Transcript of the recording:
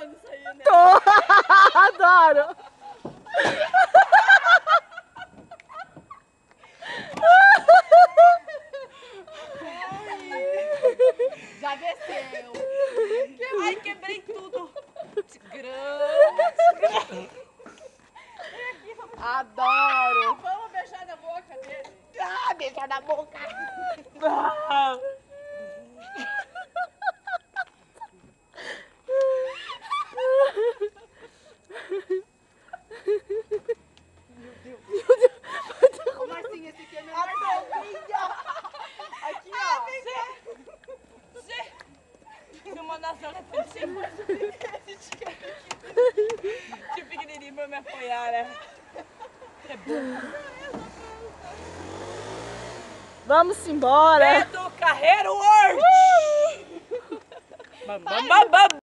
gravando isso aí, né? Tô! Adoro! Já desceu. Ai, quebrei tudo. Adoro! Vamos beijar na boca dele. Ah, beijar na boca! Marcinha, esse aqui é meu Marcinha. Aqui, ó! Filmando as horas de cima. Tio pequenininho pra me apoiar, né? É bom. Vamos embora! Beto Carreiro World! Bam, bam, bam, bam.